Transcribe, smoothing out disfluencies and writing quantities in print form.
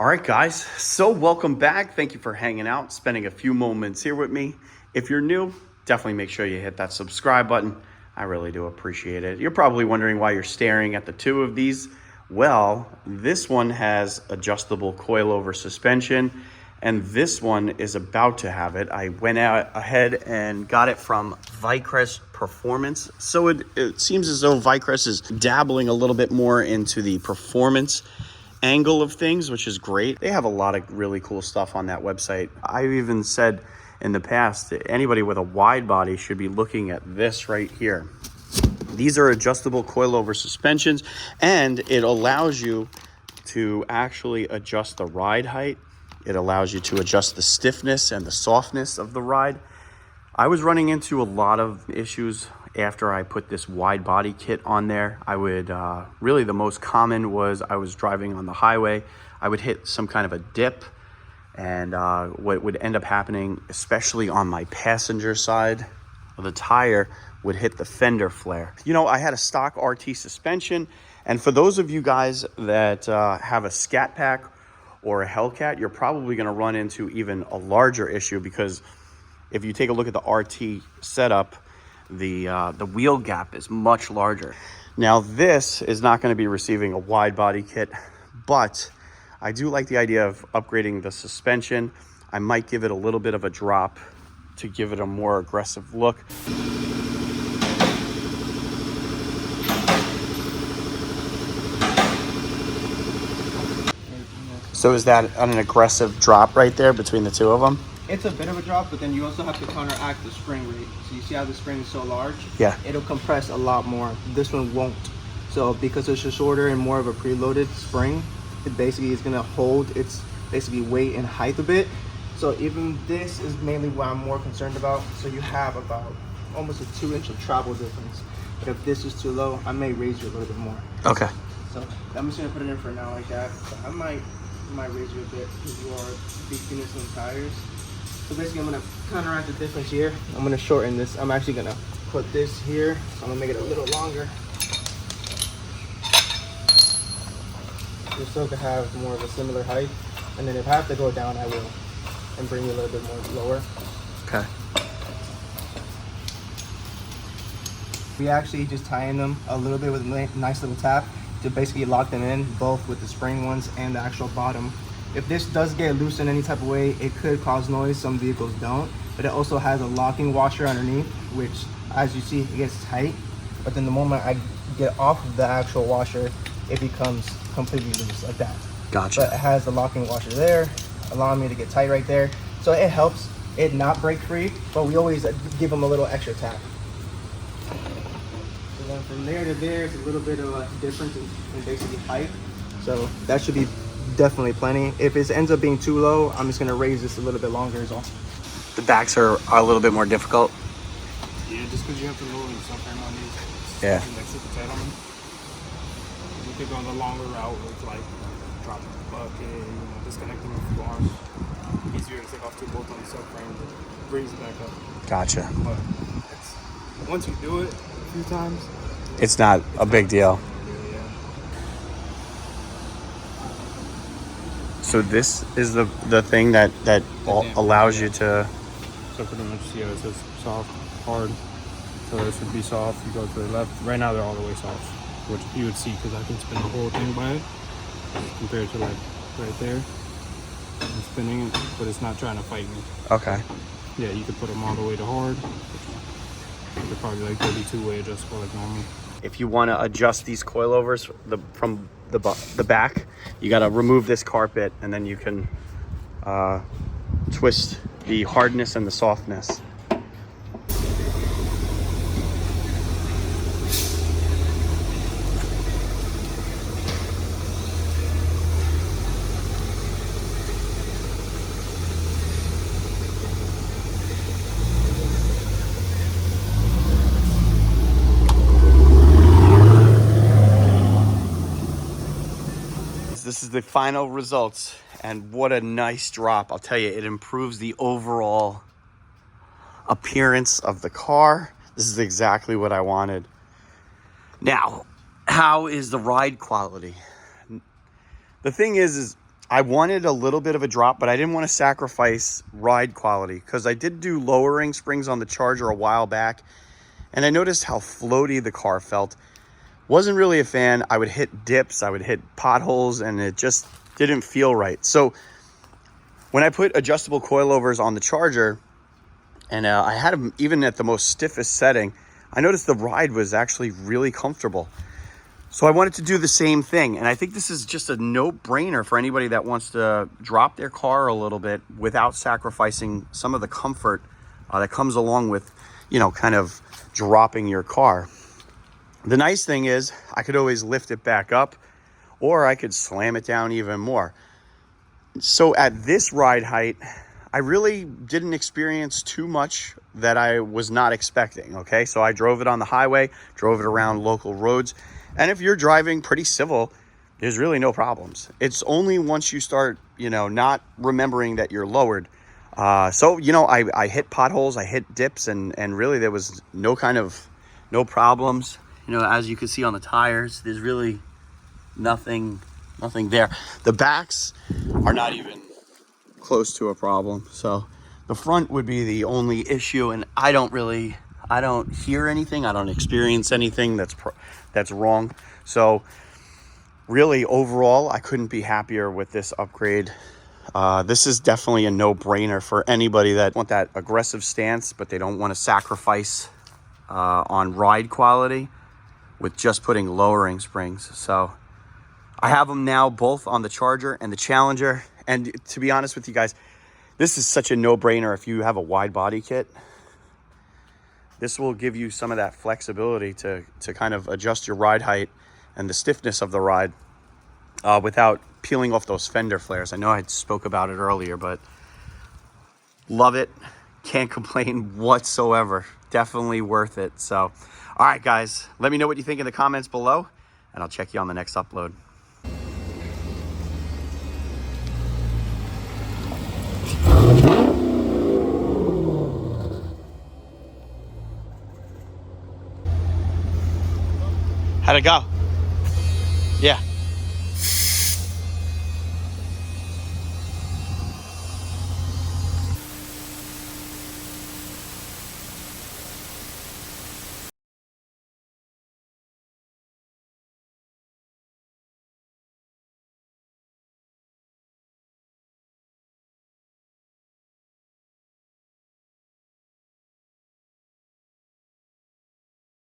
All right, guys, so welcome back. Thank you for hanging out, spending a few moments here with me. If you're new, definitely make sure you hit that subscribe button. I really do appreciate it. You're probably wondering why you're staring at the two of these. Well, this one has adjustable coilover suspension, and this one is about to have it. I went out ahead and got it from Vicrest Performance. So it seems as though Vicrest is dabbling a little bit more into the performance angle of things, which is great. They have a lot of really cool stuff on that website. I've even said in the past that anybody with a wide body should be looking at this right here. These are adjustable coilover suspensions, and it allows you to actually adjust the ride height. It allows you to adjust the stiffness and the softness of the ride. I was running into a lot of issues after I put this wide body kit on there. I would, really the most common was I was driving on the highway. I would hit some kind of a dip, and what would end up happening, especially on my passenger side of the tire, would hit the fender flare. You know, I had a stock RT suspension, and for those of you guys that have a Scat Pack or a Hellcat, you're probably gonna run into even a larger issue, because if you take a look at the RT setup, the wheel gap is much larger. Now, this is not going to be receiving a wide body kit, but I do like the idea of upgrading the suspension. I might give it a little bit of a drop to give it a more aggressive look. So is that an aggressive drop right there between the two of them? It's a bit of a drop, but then you also have to counteract the spring rate. So you see how the spring is so large? Yeah. It'll compress a lot more. This one won't. So because it's a shorter and more of a preloaded spring, it basically is gonna hold its basically weight and height a bit. So even this is mainly what I'm more concerned about. So you have about almost a 2-inch of travel difference. But if this is too low, I may raise you a little bit more. Okay. So I'm just gonna put it in for now like that. So I might raise you a bit because you are beginning some tires. So basically I'm gonna counteract the difference here. I'm gonna shorten this. I'm actually gonna put this here. So I'm gonna make it a little longer. Just so it can have more of a similar height. And then if I have to go down, I will. And bring you a little bit more lower. Okay. We actually just tie in them a little bit with a nice little tap to basically lock them in, both with the spring ones and the actual bottom. If this does get loose in any type of way, it could cause noise. Some vehicles don't, but it also has a locking washer underneath, which as you see, it gets tight. But then the moment I get off of the actual washer, it becomes completely loose like that. Gotcha. But it has the locking washer there, allowing me to get tight right there. So it helps it not break free, but we always give them a little extra tap. So then from there to there, it's a little bit of a difference in basically height. So that should be definitely plenty. If it ends up being too low, I'm just gonna raise this a little bit longer is all. The backs are a little bit more difficult. Yeah, just because you have to lower the subframe on these. Yeah. Like super tight on them. You could go the longer route with like dropping the bucket, disconnecting the few arms. Easier to take off 2 bolts on the subframe, it brings it back up. Gotcha. But once you do it a few times, It's not a big deal. So this is the thing that allows you to. So pretty much, yeah, it says soft, hard. So this would be soft. You go to the left. Right now they're all the way soft, which you would see because I can spin the whole thing by it compared to like right there. I'm spinning it, but it's not trying to fight me. Okay. Yeah, you could put them all the way to hard. They're probably like 32-way adjustable like normal. If you want to adjust these coilovers from the back, you got to remove this carpet, and then you can twist the hardness and the softness. This is the final results, and what a nice drop. I'll tell you, it improves the overall appearance of the car. This is exactly what I wanted. Now, how is the ride quality? The thing is I wanted a little bit of a drop, but I didn't want to sacrifice ride quality because I did do lowering springs on the Charger a while back, and I noticed how floaty the car felt. Wasn't really a fan. I would hit dips, I would hit potholes, and it just didn't feel right. So when I put adjustable coilovers on the Charger, and I had them even at the most stiffest setting, I noticed the ride was actually really comfortable. So I wanted to do the same thing. And I think this is just a no-brainer for anybody that wants to drop their car a little bit without sacrificing some of the comfort that comes along with, you know, kind of dropping your car. The nice thing is I could always lift it back up, or I could slam it down even more. So at this ride height, I really didn't experience too much that I was not expecting, okay? So I drove it on the highway, drove it around local roads, and if you're driving pretty civil, there's really no problems. It's only once you start, you know, not remembering that you're lowered. So, you know, I hit potholes, I hit dips, and really there was no problems. You know, as you can see on the tires, there's really nothing there. The backs are not even close to a problem. So the front would be the only issue, and I don't hear anything, I don't experience anything that's wrong. So really overall, I couldn't be happier with this upgrade. This is definitely a no-brainer for anybody that want that aggressive stance, but they don't want to sacrifice on ride quality with just putting lowering springs. So I have them now both on the Charger and the Challenger. And to be honest with you guys, this is such a no-brainer if you have a wide body kit. This will give you some of that flexibility to kind of adjust your ride height and the stiffness of the ride without peeling off those fender flares. I know I spoke about it earlier, but love it. Can't complain whatsoever. Definitely worth it. So, all right, guys, let me know what you think in the comments below, and I'll check you on the next upload. How'd it go?